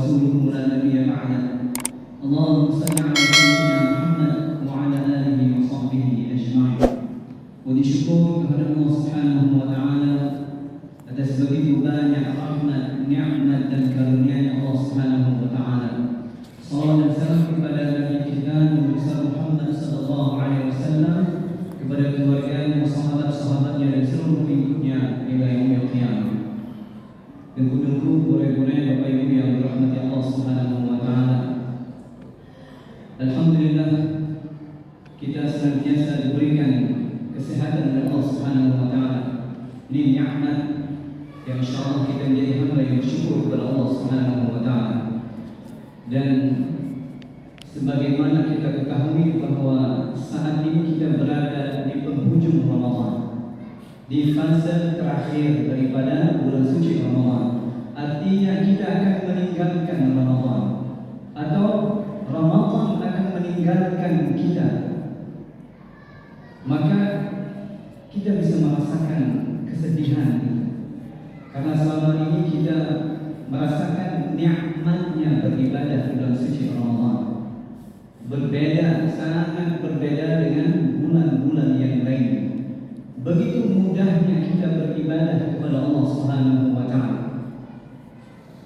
ورسوله لا نبي بعده. اللهم صل على سيدنا Muhammad وعلى آله وصحبه أجمعين. Disyukur kepada Allah Subhanahu wa taala atas begitu banyak rahmat, nikmat dan karunia Allah Subhanahu wa taala. Salawat dan salam kepada Nabi kita Nabi Muhammad sallallahu alaihi wasallam, kepada keluarganya, sahabat-sahabatnya dan seluruh pengikutnya hingga yaumil qiyamah. Tengku-tengku, boleh-boleh Bapak Ibu yang dirahmati Allah Subhanahu wa taala. Alhamdulillah kita senantiasa diberikan kesehatan oleh Allah Subhanahu wa taala. Ini nikmat yang insyaallah kita menjadi hamba yang bersyukur kepada Allah Subhanahu wa taala. Dan sebagaimana kita ketahui bahwa saat ini kita berada di penghujung Ramadan, di fase terakhir daripada bulan suci Ramadan. Artinya kita akan meninggalkan Ramadan, atau Ramadan akan meninggalkan kita. Maka kita bisa merasakan kesedihan karena selama ini kita merasakan nikmatnya beribadah di bulan suci Ramadan. Berbeda, sangat berbeda dengan bulan-bulan yang lain. Begitu mudahnya kita beribadah kepada Allah Subhanahu wa taala.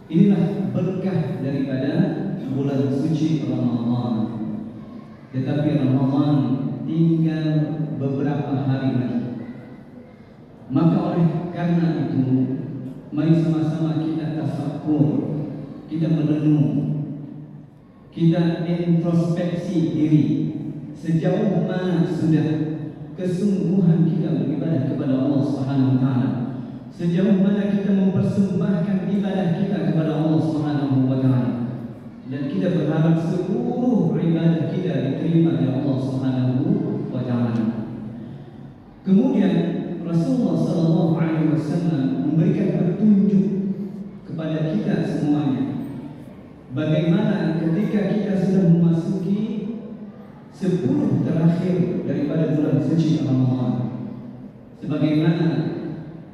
Inilah berkah daripada bulan suci Ramadan. Tetapi Ramadan tinggal beberapa hari lagi. Maka oleh karena itu, mari sama-sama kita tafakkur, kita merenung, kita introspeksi diri. Sejauh mana sudah kesungguhan kita beribadah kepada Allah Subhanahu wa taala? Sejauh mana kita mempersembahkan ibadah kita kepada Allah Subhanahu wa taala? Dan kita berharap seluruh ibadah kita diterima oleh Allah Subhanahu wa taala. Kemudian Rasulullah sallallahu alaihi wasallam memberikan petunjuk kepada kita semuanya. Bagaimana ketika kita sudah memasuki 10 terakhir daripada bulan suci Ramadan, sebagaimana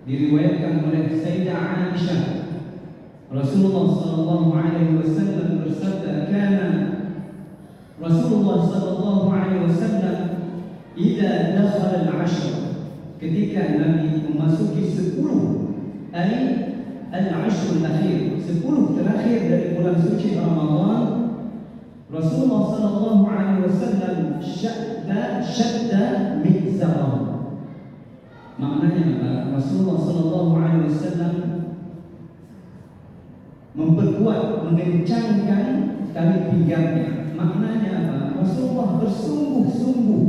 diriwayatkan oleh Sayyidah Aisyah, Rasulullah sallallahu alaihi wasallam bersabda, "Kana Rasulullah sallallahu alaihi wasallam idza dakhala al-'ashr," ketika Nabi memasuki 10, al-'ashr al-akhir, 10 terakhir dari bulan suci Ramadan, Rasulullah sallallahu alaihi wasallam syadda mizarah. Maknanya apa? Rasulullah sallallahu alaihi wasallam memperkuat, mengencangkan tali pinggangnya. Maknanya apa? Rasulullah bersungguh-sungguh.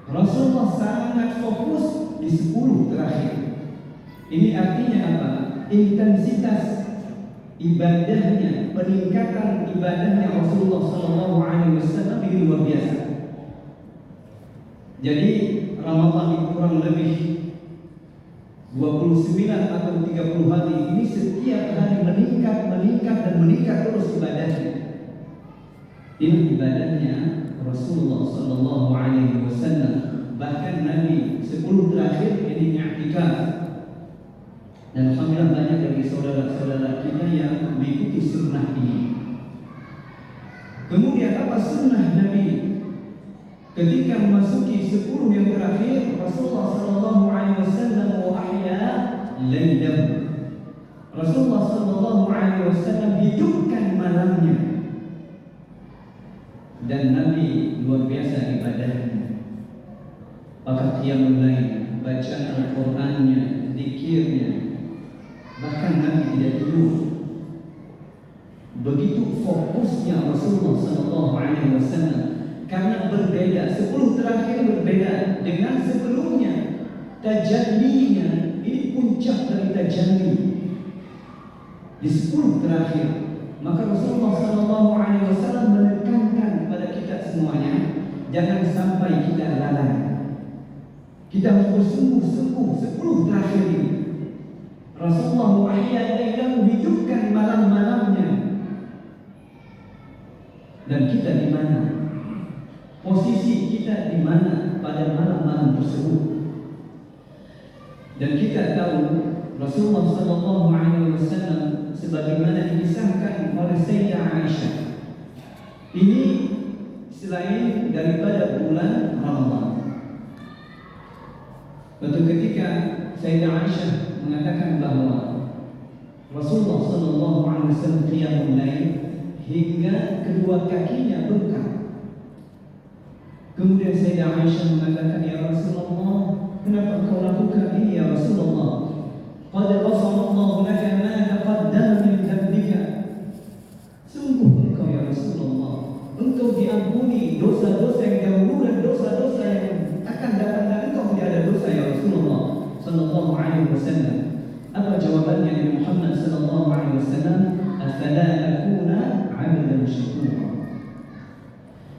Rasulullah sangat fokus di 10 terakhir. Ini artinya apa? Intensitas ibadahnya, peningkatan ibadahnya Rasulullah sallallahu alaihi wasallam ini luar biasa. Jadi Ramadan itu kurang lebih 29 atau 30 hari ini setiap hari meningkat dan meningkat terus ibadahnya. Ini ibadahnya Rasulullah sallallahu alaihi wasallam. Bahkan Nabi 10 terakhir ini i'tikaf. Dan alhamdulillah banyak dari saudara-saudara kita yang mengikuti sunnah ini. Kemudian apa sunnah Nabi? Ketika memasuki 10 yang terakhir, Rasulullah sallallahu alaihi wasallam ahya lailahu. Rasulullah sallallahu alaihi wasallam hidupkan malamnya. Dan Nabi luar biasa ibadahnya. Maka qiyamul lail, bacaan Al-Qur'annya, zikirnya, bahkan Nabi tidak tidur. Begitu fokusnya Rasulullah sallallahu alaihi wasallam. Karena berbeda, 10 terakhir berbeda dengan sebelumnya. Tajallinya, ini puncak dari tajalli di 10 terakhir. Maka Rasulullah sallallahu alaihi wasallam menekankan kepada kita semuanya, jangan sampai kita lalai. Kita harus bersungguh-sungguh 10 terakhir ini. Rasulullah ahya lailahu, hidupkan malam-malamnya. Dan kita di mana? Posisi kita di mana pada malam-malam tersebut? Dan kita tahu Rasulullah sallallahu alaihi wasallam sebagaimana dikisahkan Sayyidah Aisyah mengatakan bahwa Rasulullah sallallahu alaihi wasallam qiyamul lail hingga kedua kakinya bengkak. Kemudian Sayyidah Aisyah mengatakan, ya Rasulullah, kenapa kau lakukan ini ya Rasulullah? Qad ghafara Allahu laka ma taqaddama min dhanbika. Sungguh engkau ya Rasulullah, engkau diampuni dosa-dosa yang dahulu dan dosa-dosa yang akan datang, dan engkau tidak ada dosa ya Rasulullah sallallahu alaihi wasallam. Apa jawabannya Nabi Muhammad sallallahu alaihi wasallam? Afala akuna 'abdan syakura.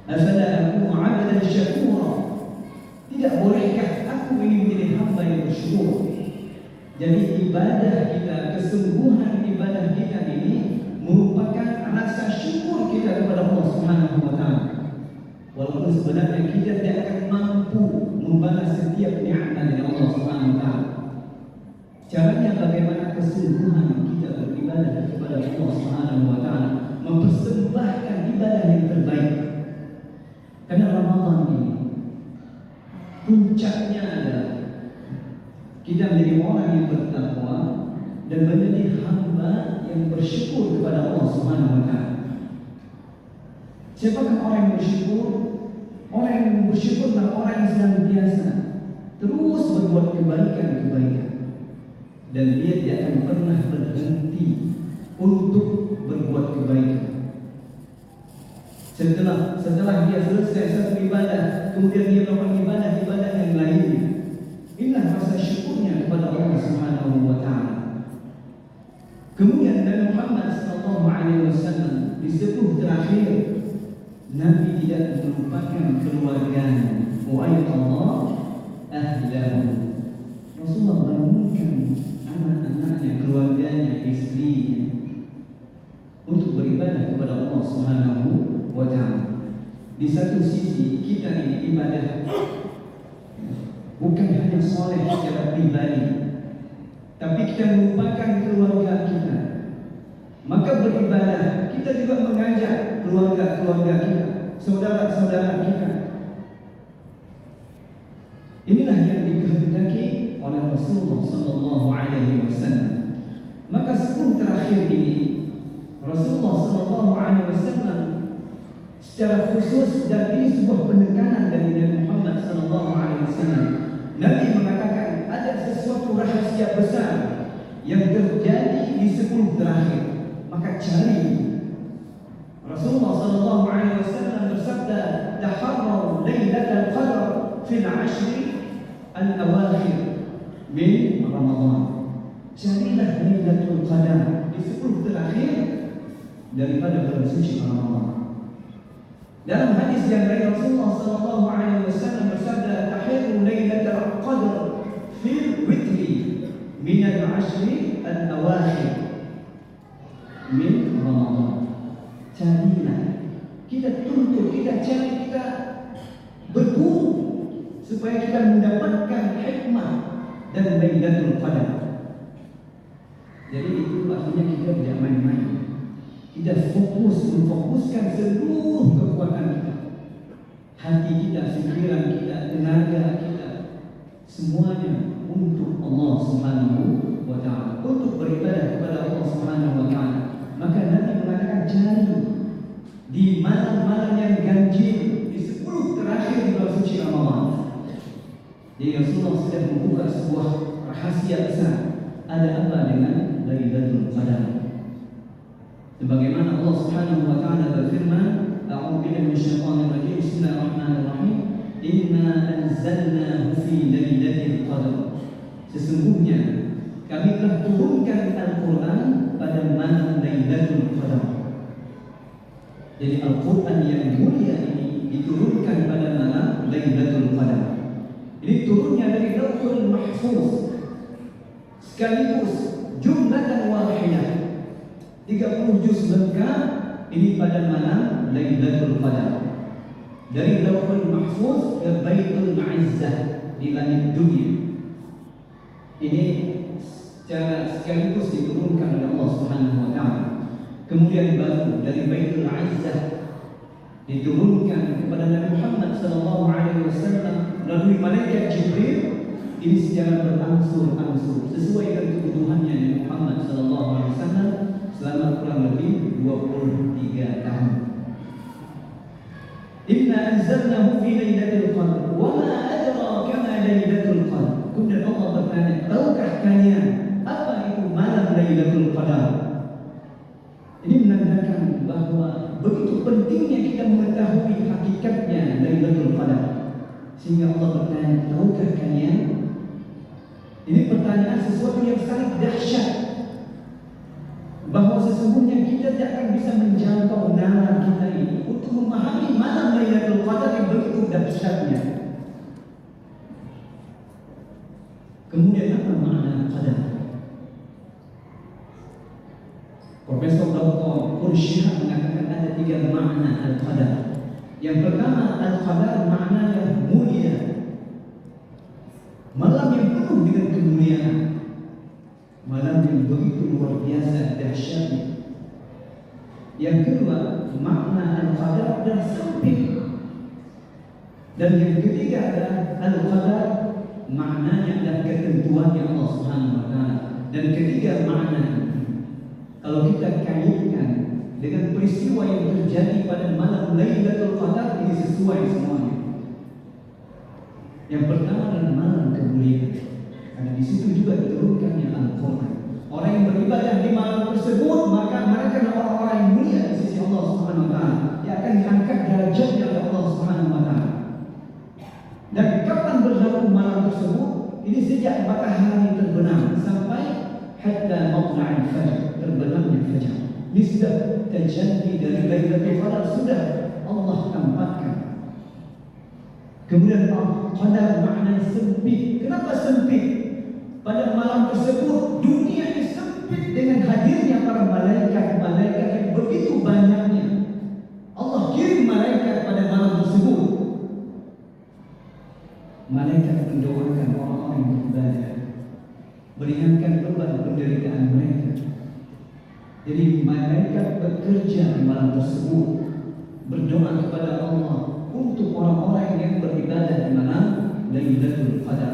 Afala akuna 'abdan syakura. Tidak bolehkah aku ini menjadi hamba yang bersyukur? Jadi ibadah kita, kesungguhan ibadah kita ini merupakan rasa syukur kita kepada Allah Subhanahu wa taala. Walaupun sebenarnya kita tidak akan mampu membalas setiap nikmat dari Allah Subhanahu wa taala. Caranya bagaimana kesungguhan kita beribadah kepada Allah Subhanahu wa taala, mempersembahkan ibadah yang terbaik. Karena Ramadan ini puncaknya adalah kita menjadi orang yang bertakwa dan menjadi hamba yang bersyukur kepada Allah Subhanahu wa taala. Siapakah orang yang bersyukur? Orang yang bersyukur adalah orang yang senantiasa terus berbuat kebaikan-kebaikan, dan dia tidak akan pernah berhenti untuk berbuat kebaikan. Setelah dia selesai satu ibadah, kemudian dia melakukan ibadah yang lainnya. Inilah rasa syukurnya kepada Allah Subhanahu wa taala. Kemudian Nabi Muhammad sallallahu alaihi wasallam di 10 terakhir, Nabi tidak melupakan keluarganya. Wa Allah ahlahu. Rasulullah bangunkan anak-anaknya, keluarganya, istrinya untuk beribadah kepada Allah Subhanahu wa taala. Di satu sisi kita ini ibadah bukan hanya soleh secara pribadi, tapi kita melupakan keluarga kita. Maka beribadah kita juga mengajak keluarga-keluarga kita, saudara-saudara kita. Inilah yang dikehendaki oleh Rasulullah sallallahu alaihi wasallam. Maka 10 terakhir ini Rasulullah sallallahu alaihi wasallam secara khusus, dan ini sebuah penekanan dari Nabi Muhammad sallallahu alaihi wasallam. Nabi mengatakan ada sesuatu rahasia besar yang terjadi di 10 terakhir, maka cari. Rasulullah sallallahu alaihi wasallam bersabda, "Taharraw lailatal qadr fil 'ashri al-awakhir min Ramadan." Carilah Lailatul Qadar di 10 terakhir daripada bulan suci Ramadan. Dalam hadis yang lain Rasulullah sallallahu alaihi wasallam bersabda, "Tahiru Lailatul Qadr fil witri min al-'ashri al-awakhir min Ramadan." Carilah, kita tuntut, kita cari, kita berburu supaya kita mendapatkan hikmah dan Lailatul Qadar. Jadi itu artinya kita tidak main-main. Kita memfokuskan seluruh kekuatan kita, hati kita, pikiran kita, tenaga kita, semuanya untuk Allah Subhanahu wa taala, untuk beribadah kepada Allah Subhanahu wa taala. Maka Nabi mengatakan cari di malam-malam yang ganjil, di 10 terakhir bulan suci Ramadan. Jadi Rasulullah sudah membuka sebuah rahasia besar. Ada apa dengan Lailatul Qadar? Sebagaimana Allah Subhanahu wa taala berfirman, "A'udzu billahi minasyaitonir rajim. Bismillahirrahmanirrahim. Inna anzalnahu fi lailatul qadar." Sesungguhnya kami telah turunkan Al-Qur'an pada malam Lailatul Qadar. Jadi Al-Qur'an yang mulia ini diturunkan pada malam Lailatul Qadar. Ini turunnya dari Lauhul Mahfuz, sekaligus jumlatan wahidah, 30 juz lengkap ini pada malam Lailatul Qadar. Dari Lauhul Mahfuz ke Baitul Izzah di langit dunia. Ini secara sekaligus diturunkan oleh Allah Subhanahu wa taala. Kemudian baru dari Baitul Izzah diturunkan kepada Nabi Muhammad sallallahu alaihi wasallam melalui malaikat Jibril Ini secara berangsur-angsur sesuai dengan kebutuhannya Nabi Muhammad SAW selama kurang lebih 23 tahun. Inna anzalnahu fi lailatul qadr wa ma adraka ma lailatul qadr. Kemudian Allah bertanya, tahukah kalian apa itu malam Lailatul Qadar? Ini menandakan bahwa begitu pentingnya kita mengetahui hakikatnya Lailatul Qadar. Sehingga Allah bertanya, tahukah kalian? Ini pertanyaan sesuatu yang sangat dahsyat, bahwa sesungguhnya kita tidak akan bisa menjangkau nalar kita ini untuk memahami malam Lailatul Qadar yang begitu dahsyatnya. Kemudian apa makna qadar? Profesor Dr. Qursyah mengatakan ada 3 makna al-qadar. Yang pertama, al-qadar maknanya mulia, malam yang penuh dengan kemuliaan, malam yang begitu luar biasa dahsyatnya. Yang kedua, makna al-qadar adalah sempit. Dan yang ketiga adalah al-qadar maknanya adalah ketentuan yang Allah Subhanahu wa taala. Dan ketiga makna, kalau kita kaitkan dengan peristiwa yang terjadi pada malam Lailatul Qadar, ini sesuai semuanya. Yang pertama adalah malam kemuliaan, karena di situ juga diturunkannya Al-Quran. Orang yang beribadah di malam tersebut, maka mereka adalah orang-orang yang mulia di sisi Allah Subhanahu wa taala, yang akan diangkat derajatnya oleh Allah Subhanahu wa taala. Dan kapan berlaku malam tersebut? Ini sejak matahari terbenam sampai hatta matla'il fajr, terbenamnya fajar. Ini sudah tajalli dari Lailatul Qadar, sudah Allah tampakkan. Kemudian qadar maknanya sempit. Kenapa sempit? Pada malam tersebut dunia ini sempit dengan hadirnya para malaikat-malaikat yang begitu banyaknya. Allah kirim malaikat pada malam tersebut. Malaikat mendoakan orang-orang yang beribadah, meringankan beban penderitaan mereka. Jadi malaikat bekerja di malam tersebut, berdoa kepada Allah untuk orang-orang yang beribadah di malam Lailatul Qadar.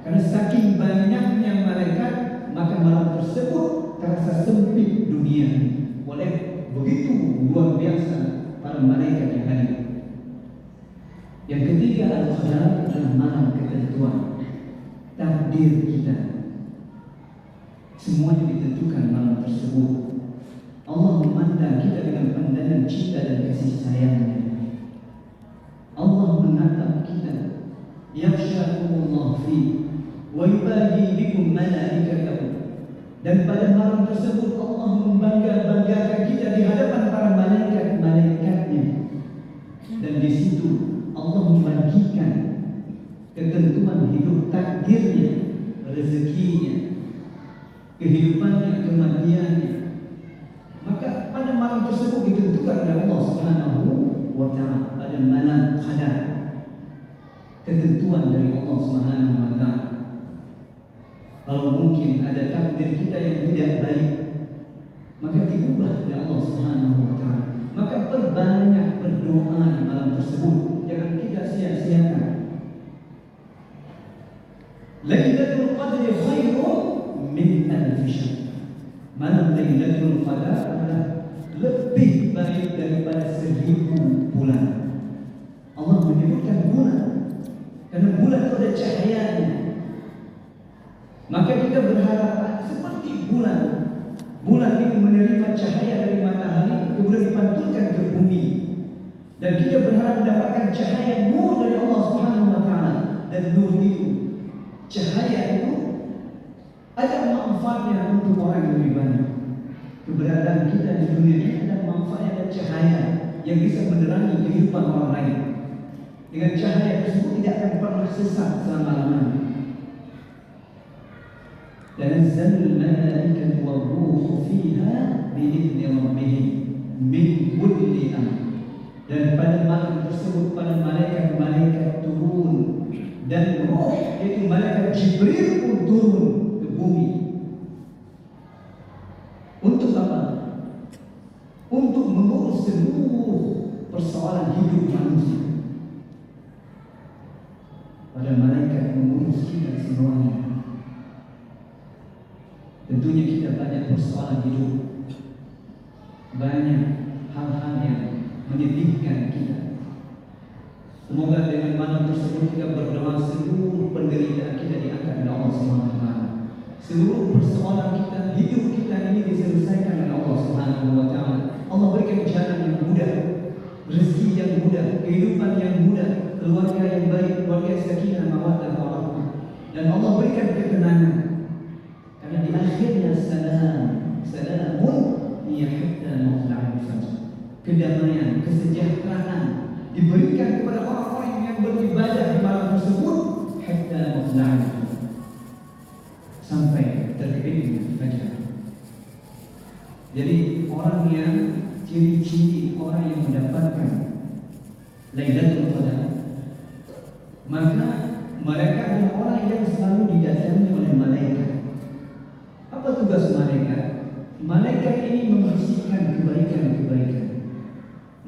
Karena saking banyaknya malaikat, maka malam tersebut terasa sempit dunia oleh begitu luar biasa para malaikat yang hadir. Yang ketiga, al-qadar adalah malam ketentuan, takdir kita. Semuanya ditentukan malam tersebut. Allah memandang kita dengan pandangan cinta dan kasih sayangnya. Allah menatap kita, yakhshakumullah fi wa yubahi bikum malaikatahu. Dan pada malam tersebut Allah membangga-banggakan kita di hadapan para malaikat-malaikatnya. Dan di situ Allah membagikan ketentuan hidup, takdirnya, rezekinya, kehidupannya, kematiannya. Maka pada malam tersebut ditentukan oleh Allah Subhanahu wa taala, pada malam qadar, ketentuan dari Allah Subhanahu wa taala. Kalau mungkin ada takdir kita yang tidak baik, maka diubah oleh Allah Subhanahu wa taala. Maka perbanyak berdoa di malam tersebut, jangan kita sia-siakan. Lailatul Qadri khairun min alf syahr. Malam Lailatul Qadar adalah lebih baik daripada 1000 bulan. Allah menyebutkan bulan karena bulan itu ada cahayanya. Maka kita berharap seperti bulan. Bulan ini menerima cahaya dari matahari, kemudian dipantulkan ke bumi. Dan kita berharap mendapatkan cahaya nur dari Allah Subhanahu wa taala. Dan nur itu, cahaya itu ada manfaatnya untuk orang yang lebih banyak. Keberadaan kita di dunia ini ada manfaat dan cahaya yang bisa menerangi kehidupan orang lain. Dengan cahaya tersebut tidak akan pernah sesat selama-lamanya. Tanazzalul malaikatu war-ruhu fiha bi'izni rabbihim min kulli amr. Dan pada malam tersebut para malaikat-malaikat turun, dan roh yaitu malaikat Jibril pun turun ke bumi. Untuk apa? Untuk mengurus seluruh persoalan hidup manusia. pada malaikat mengurus kita semuanya. Tentunya kita banyak persoalan hidup, banyak hal-hal yang menyedihkan kita. Semoga dengan malam tersebut kita berdoa seluruh penderitaan kita diangkat oleh Allah Subhanahu wa taala. Seluruh persoalan kita, hidup kita ini diselesaikan oleh Allah Subhanahu wa taala. Allah berikan jalan yang mudah, rezeki yang mudah, kehidupan yang mudah, keluarga yang baik, keluarga sakinah mawaddah warahmah. Dan Allah berikan ketenangan. Karena di akhirnya salamun hiya hatta matla'il fajr. Kedamaian, kesejahteraan diberikan kepada orang-orang yang beribadah di malam tersebut hatta matla'il fajr, sampai terbitnya fajar. Jadi orang yang ciri-ciri orang yang mendapatkan Lailatul Qadar, maka mereka adalah orang yang selalu didatangi oleh malaikat. Apa tugas malaikat? Malaikat ini membersihkan kebaikan-kebaikan,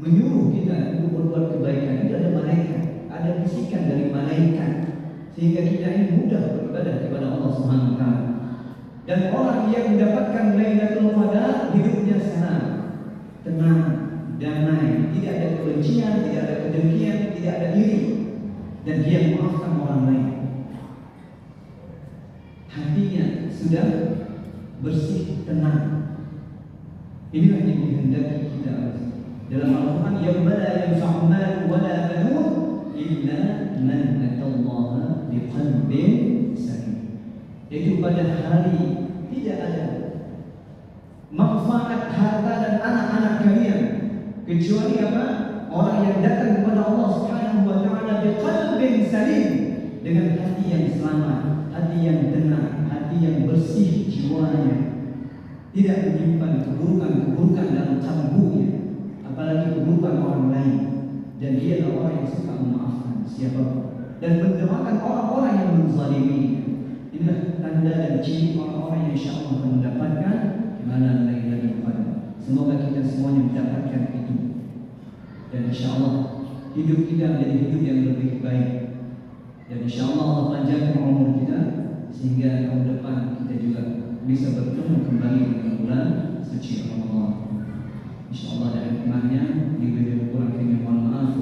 menyuruh kita untuk berbuat kebaikan. Itu ada malaikat, ada bisikan dari malaikat, sehingga kita ini mudah beribadah kepada Allah Subhanahu wa taala. Dan orang yang mendapatkan Lailatul Qadar hidupnya senang, tenang, damai, tidak ada kebencian, tidak ada kedengkian, tidak ada iri, dan dia memaafkan orang lain. Hatinya sudah bersih, tenang. Inilah yang dihendaki kita. Dalam Al-Quran, yawma la yanfa'u malun wa la banun illa man atallaha biqalbin salim. Yaitu pada hari tidak ada manfaat harta dan anak-anak kalian kecuali apa? Orang yang datang kepada Allah Subhanahu wa taala biqalbin salim, dengan hati yang selamat, hati yang tenang, hati yang bersih jiwanya, tidak menyimpan keburukan-keburukan dalam kalbunya, apalagi keburukan orang lain. Dan dia adalah orang yang suka memaafkan siapapun dan mendoakan orang-orang yang menzalimi. Inilah tanda dan ciri orang-orang yang insyaallah akan mendapatkan kemalan Lailatul Qadar. Semoga kita semuanya mendapatkan itu, dan insyaallah hidup kita menjadi hidup yang lebih baik. Dan insyaallah Allah panjangkan umur kita sehingga tahun depan kita juga bisa bertemu kembali dengan bulan suci Ramadan. Insyaallah, dari hikmahnya, lebih kurang kami mohon maaf.